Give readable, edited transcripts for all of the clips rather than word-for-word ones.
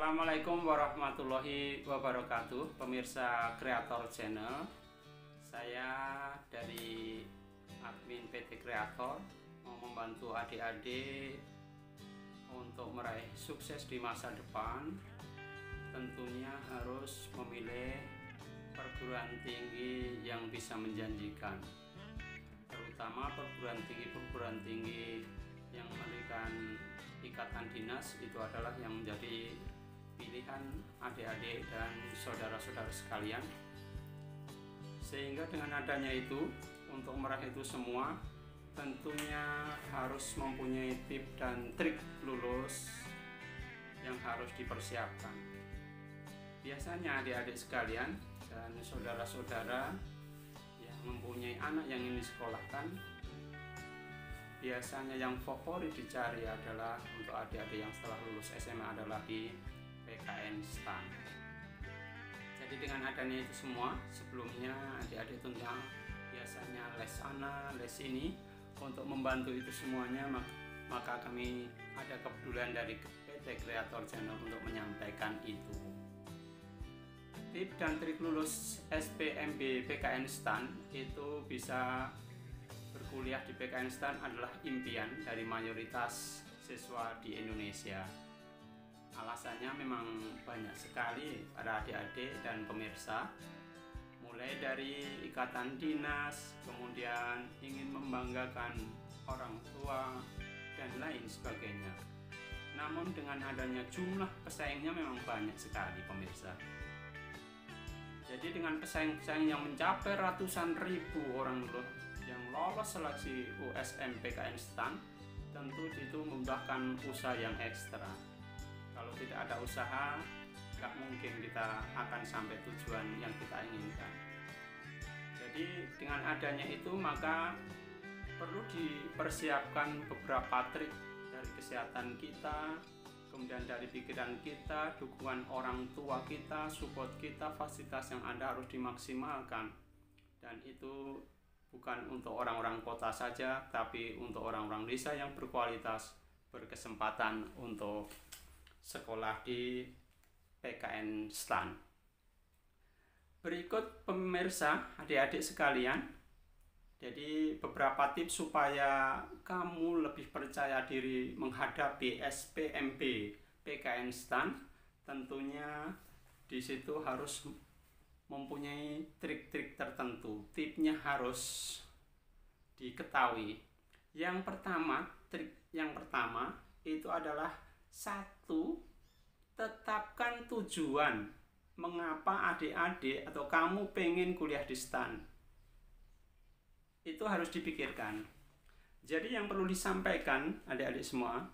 Assalamualaikum warahmatullahi wabarakatuh, pemirsa Kreator Channel. Saya dari admin PT Kreator mau membantu adik-adik untuk meraih sukses di masa depan. Tentunya harus memilih perguruan tinggi yang bisa menjanjikan, terutama perguruan tinggi yang memberikan ikatan dinas. Itu adalah yang menjadi pilihan adik-adik dan saudara-saudara sekalian, sehingga dengan adanya itu, untuk meraih itu semua tentunya harus mempunyai tips dan trik lulus yang harus dipersiapkan. Biasanya adik-adik sekalian dan saudara-saudara yang mempunyai anak yang ingin disekolahkan, biasanya yang favorit dicari adalah untuk adik-adik yang setelah lulus SMA adalah di PKN STAN. Jadi dengan adanya itu semua, sebelumnya adik-adik tentunya biasanya les sana, les ini. Untuk membantu itu semuanya, maka kami ada kepedulian dari PT Kreator Channel untuk menyampaikan itu. Tips dan trik lulus SPMB PKN STAN itu bisa berkuliah di PKN STAN adalah impian dari mayoritas siswa di Indonesia. Alasannya memang banyak sekali para adik-adik dan pemirsa, mulai dari ikatan dinas, kemudian ingin membanggakan orang tua, dan lain sebagainya. Namun dengan adanya jumlah pesaingnya memang banyak sekali pemirsa. Jadi dengan pesaing-pesaing yang mencapai ratusan ribu orang loh yang lolos seleksi USM PKN STAN, tentu itu membutuhkan usaha yang ekstra. Kalau tidak ada usaha, nggak mungkin kita akan sampai tujuan yang kita inginkan. Jadi dengan adanya itu, maka perlu dipersiapkan beberapa trik dari kesehatan kita, kemudian dari pikiran kita, dukungan orang tua kita, support kita, fasilitas yang ada harus dimaksimalkan. Dan itu bukan untuk orang-orang kota saja, tapi untuk orang-orang desa yang berkualitas, berkesempatan untuk sekolah di PKN STAN. Berikut pemirsa, adik-adik sekalian, jadi beberapa tips supaya kamu lebih percaya diri menghadapi SPMB PKN STAN. Tentunya di situ harus mempunyai trik-trik tertentu. Tipsnya harus diketahui. Trik yang pertama itu adalah satu, tetapkan tujuan mengapa adik-adik atau kamu pengen kuliah di STAN. Itu harus dipikirkan. Jadi yang perlu disampaikan adik-adik semua,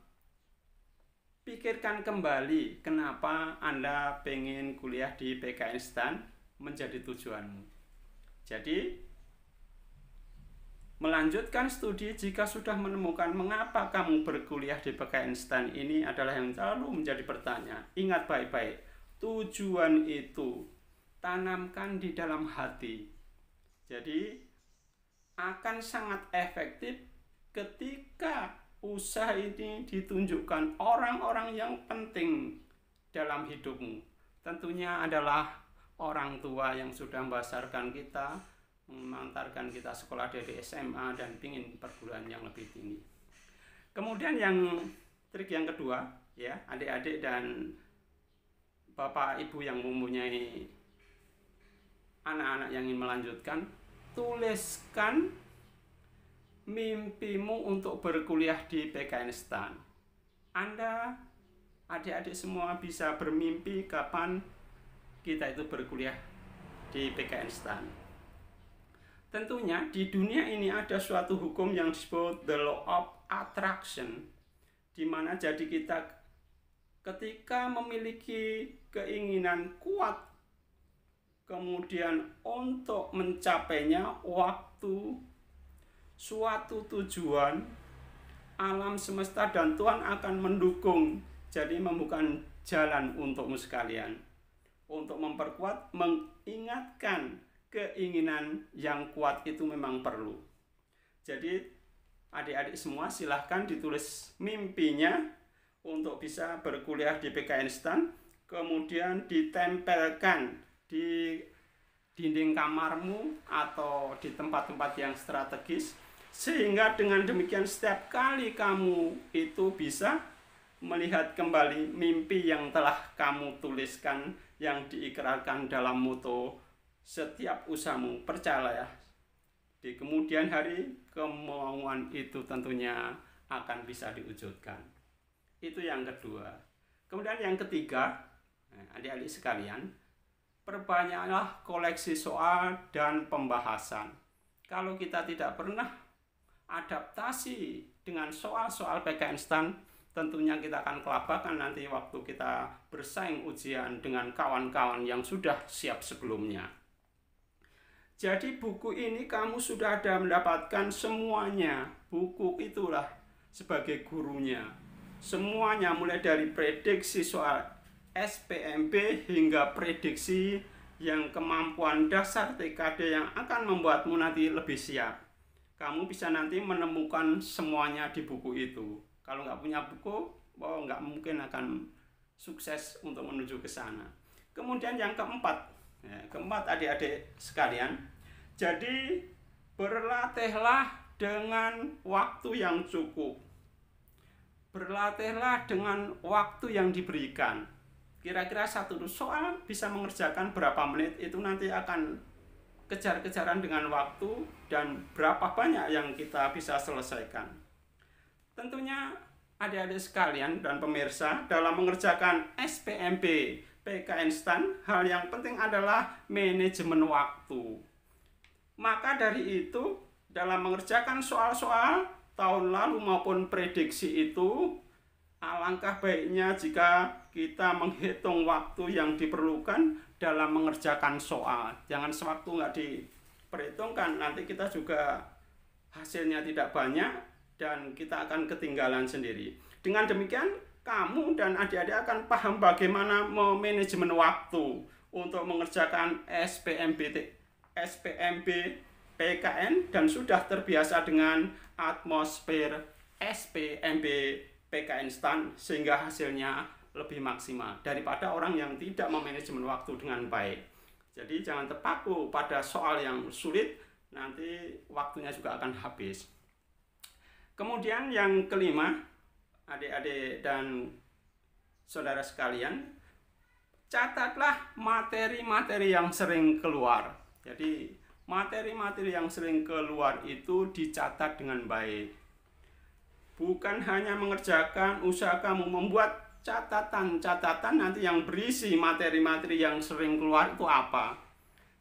pikirkan kembali kenapa Anda pengen kuliah di PKN STAN menjadi tujuanmu. Jadi melanjutkan studi jika sudah menemukan mengapa kamu berkuliah di PKN STAN ini adalah yang selalu menjadi pertanyaan. Ingat baik-baik, tujuan itu tanamkan di dalam hati. Jadi akan sangat efektif ketika usaha ini ditunjukkan orang-orang yang penting dalam hidupmu. Tentunya adalah orang tua yang sudah membesarkan kita, mengantarkan kita sekolah dari SMA dan ingin perguruan yang lebih tinggi. Kemudian trik yang kedua, ya, adik-adik dan bapak ibu yang mempunyai anak-anak yang ingin melanjutkan, tuliskan mimpimu untuk berkuliah di PKN STAN. Anda, adik-adik semua bisa bermimpi kapan kita itu berkuliah di PKN STAN. Tentunya di dunia ini ada suatu hukum yang disebut the law of attraction, di mana jadi kita ketika memiliki keinginan kuat, kemudian untuk mencapainya, waktu, suatu tujuan, alam semesta dan Tuhan akan mendukung, jadi membuka jalan untukmu sekalian. Untuk memperkuat, mengingatkan keinginan yang kuat itu memang perlu. Jadi adik-adik semua silahkan ditulis mimpinya untuk bisa berkuliah di PKN STAN. kemudian ditempelkan di dinding kamarmu atau di tempat-tempat yang strategis, sehingga dengan demikian setiap kali kamu itu bisa melihat kembali mimpi yang telah kamu tuliskan, yang diikrarkan dalam moto setiap usahamu. Percayalah ya, di kemudian hari kemauan itu tentunya akan bisa diwujudkan. Itu yang kedua. Kemudian yang ketiga, adik-adik sekalian, perbanyaklah koleksi soal dan pembahasan. Kalau kita tidak pernah adaptasi dengan soal-soal PKN STAN, tentunya kita akan kelabakan nanti waktu kita bersaing ujian dengan kawan-kawan yang sudah siap sebelumnya. Jadi buku ini kamu sudah ada mendapatkan semuanya. Buku itulah sebagai gurunya. Semuanya mulai dari prediksi soal SPMB hingga prediksi yang kemampuan dasar TKD yang akan membuatmu nanti lebih siap. Kamu bisa nanti menemukan semuanya di buku itu. Kalau nggak punya buku, nggak mungkin akan sukses untuk menuju ke sana. Kemudian yang keempat adik-adik sekalian, jadi berlatihlah dengan waktu yang cukup. Berlatihlah dengan waktu yang diberikan. Kira-kira satu soal bisa mengerjakan berapa menit, itu nanti akan kejar-kejaran dengan waktu dan berapa banyak yang kita bisa selesaikan. Tentunya adik-adik sekalian dan pemirsa, dalam mengerjakan SPMB PKN STAN, hal yang penting adalah manajemen waktu. Maka dari itu, dalam mengerjakan soal-soal tahun lalu maupun prediksi itu, alangkah baiknya jika kita menghitung waktu yang diperlukan dalam mengerjakan soal. Jangan sewaktu nggak diperhitungkan, nanti kita juga hasilnya tidak banyak dan kita akan ketinggalan sendiri. Dengan demikian, kamu dan adik-adik akan paham bagaimana memanajemen waktu untuk mengerjakan SPMB PKN dan sudah terbiasa dengan atmosfer SPMB PKN STAN sehingga hasilnya lebih maksimal daripada orang yang tidak memanajemen waktu dengan baik. Jadi jangan terpaku pada soal yang sulit, nanti waktunya juga akan habis. Kemudian yang kelima, adik-adik dan saudara sekalian, catatlah materi-materi yang sering keluar. Jadi materi-materi yang sering keluar itu dicatat dengan baik. Bukan hanya mengerjakan, usaha kamu membuat catatan-catatan nanti yang berisi materi-materi yang sering keluar itu apa.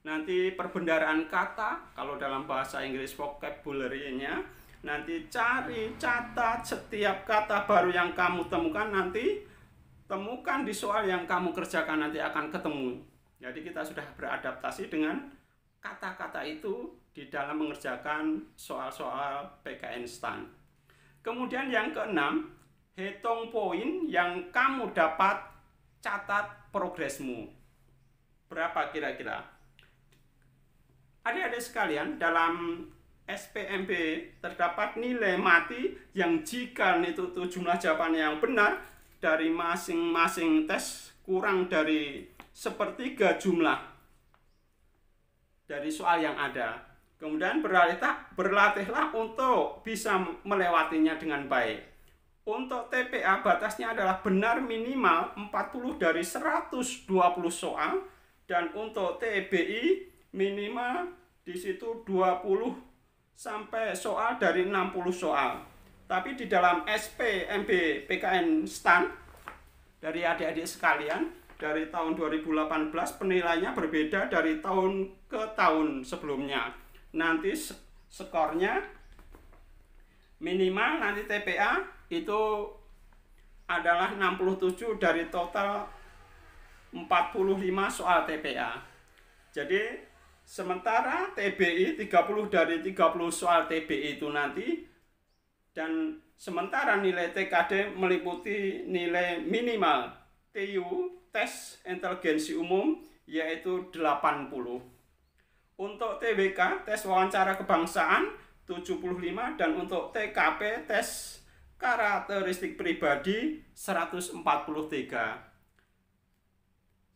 Nanti perbendaharaan kata, kalau dalam bahasa Inggris vocabulary-nya, nanti cari, catat setiap kata baru yang kamu temukan, nanti temukan di soal yang kamu kerjakan nanti akan ketemu. Jadi kita sudah beradaptasi dengan kata-kata itu di dalam mengerjakan soal-soal PKN STAN. Kemudian yang keenam, hitung poin yang kamu dapat, catat progresmu. Berapa kira-kira? Adik-adik sekalian, dalam SPMB terdapat nilai mati yang jika itu jumlah jawaban yang benar dari masing-masing tes kurang dari sepertiga jumlah dari soal yang ada. Kemudian berlatihlah untuk bisa melewatinya dengan baik. Untuk TPA batasnya adalah benar minimal 40 dari 120 soal, dan untuk TBI minimal di situ 20 sampai soal dari 60 soal. Tapi di dalam SPMB PKN STAN dari adik-adik sekalian, dari tahun 2018 penilaiannya berbeda dari tahun ke tahun sebelumnya. Nanti skornya minimal nanti TPA itu adalah 67 dari total 45 soal TPA. Jadi sementara TBI 30 dari 30 soal TBI itu nanti, dan sementara nilai TKD meliputi nilai minimal TU tes inteligensi umum yaitu 80. Untuk TWK tes wawancara kebangsaan 75, dan untuk TKP tes karakteristik pribadi 143.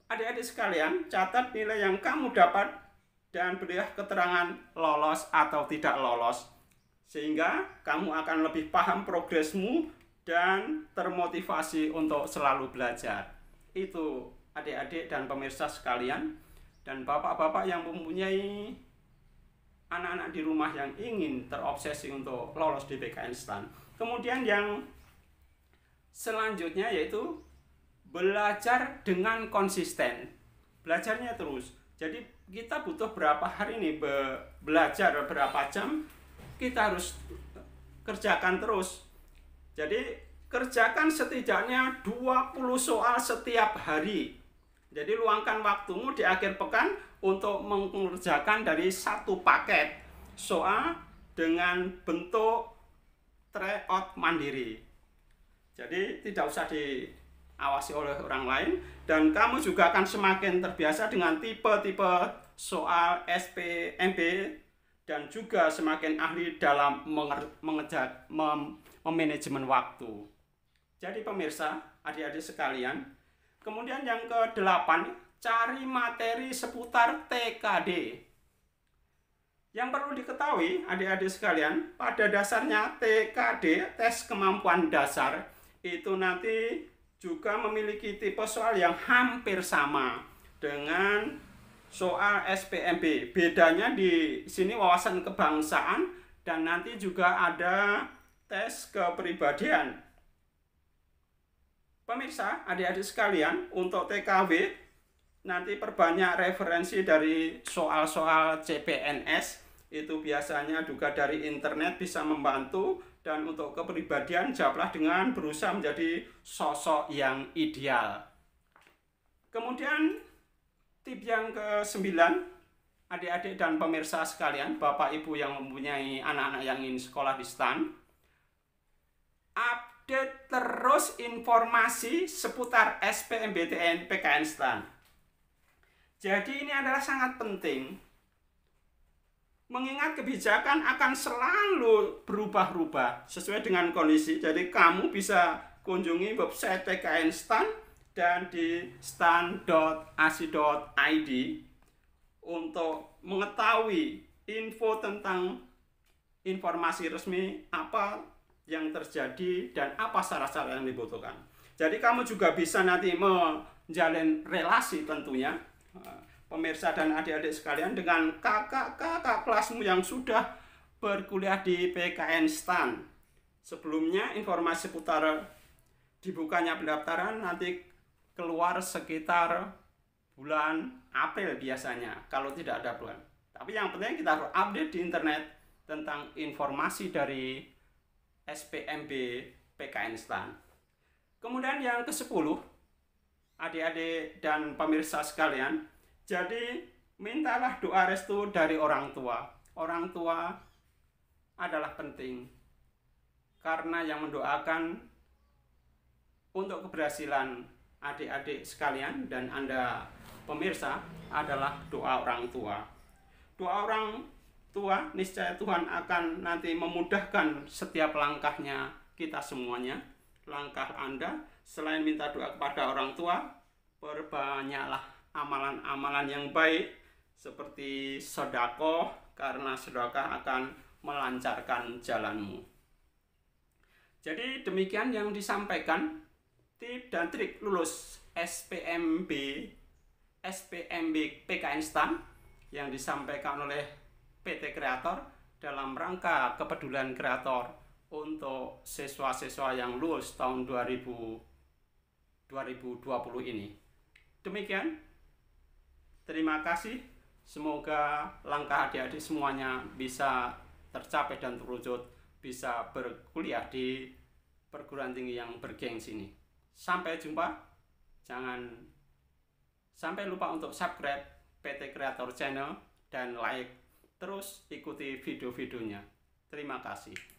adik-adik sekalian, catat nilai yang kamu dapat dan berilah keterangan lolos atau tidak lolos, sehingga kamu akan lebih paham progresmu dan termotivasi untuk selalu belajar. Itu adik-adik dan pemirsa sekalian, dan bapak-bapak yang mempunyai anak-anak di rumah yang ingin terobsesi untuk lolos di PKN STAN. Kemudian yang selanjutnya yaitu belajar dengan konsisten. Belajarnya terus. Jadi kita butuh berapa hari nih belajar berapa jam, kita harus kerjakan terus. Jadi kerjakan setidaknya 20 soal setiap hari. Jadi luangkan waktumu di akhir pekan untuk mengerjakan dari satu paket soal dengan bentuk tryout mandiri. Jadi tidak usah diawasi oleh orang lain, dan kamu juga akan semakin terbiasa dengan tipe-tipe soal SPMB dan juga semakin ahli dalam memanajemen waktu. Jadi pemirsa, adik-adik sekalian, kemudian yang ke-8, cari materi seputar TKD. Yang perlu diketahui adik-adik sekalian, pada dasarnya TKD, tes kemampuan dasar, itu nanti juga memiliki tipe soal yang hampir sama dengan soal SPMB. Bedanya di sini wawasan kebangsaan dan nanti juga ada tes kepribadian. Pemirsa, adik-adik sekalian, untuk TKW nanti perbanyak referensi dari soal-soal CPNS, itu biasanya juga dari internet bisa membantu. Dan untuk kepribadian, jawablah dengan berusaha menjadi sosok yang ideal. Kemudian tip yang ke-9, adik-adik dan pemirsa sekalian, bapak ibu yang mempunyai anak-anak yang ingin sekolah di STAN, update terus informasi seputar SPMBTN PKN STAN. Jadi ini adalah sangat penting, mengingat kebijakan akan selalu berubah-ubah sesuai dengan kondisi. Jadi kamu bisa kunjungi website PKN STAN dan di stan.ac.id untuk mengetahui info tentang informasi resmi apa yang terjadi dan apa syarat-syarat yang dibutuhkan. Jadi kamu juga bisa nanti menjalin relasi tentunya, pemirsa dan adik-adik sekalian, dengan kakak-kakak kelasmu yang sudah berkuliah di PKN STAN. Sebelumnya informasi seputar dibukanya pendaftaran nanti keluar sekitar bulan April biasanya, kalau tidak ada bulan. Tapi yang penting kita harus update di internet tentang informasi dari SPMB PKN STAN. Kemudian yang ke-10, adik-adik dan pemirsa sekalian, jadi mintalah doa restu dari orang tua. Orang tua adalah penting, karena yang mendoakan untuk keberhasilan adik-adik sekalian dan Anda pemirsa adalah doa orang tua. Doa orang tua, niscaya Tuhan akan nanti memudahkan setiap langkahnya kita semuanya. Langkah Anda, selain minta doa kepada orang tua, perbanyaklah amalan-amalan yang baik seperti sedekah, karena sedekah akan melancarkan jalanmu. Jadi demikian yang disampaikan tip dan trik lulus SPMB PKN STAN yang disampaikan oleh PT Kreator dalam rangka kepedulian kreator untuk siswa-siswa yang lulus tahun 2020 ini. Demikian. Terima kasih, semoga langkah adik-adik semuanya bisa tercapai dan terwujud, bisa berkuliah di perguruan tinggi yang bergengsi ini. Sampai jumpa, jangan sampai lupa untuk subscribe PT Kreator Channel dan like, terus ikuti video-videonya. Terima kasih.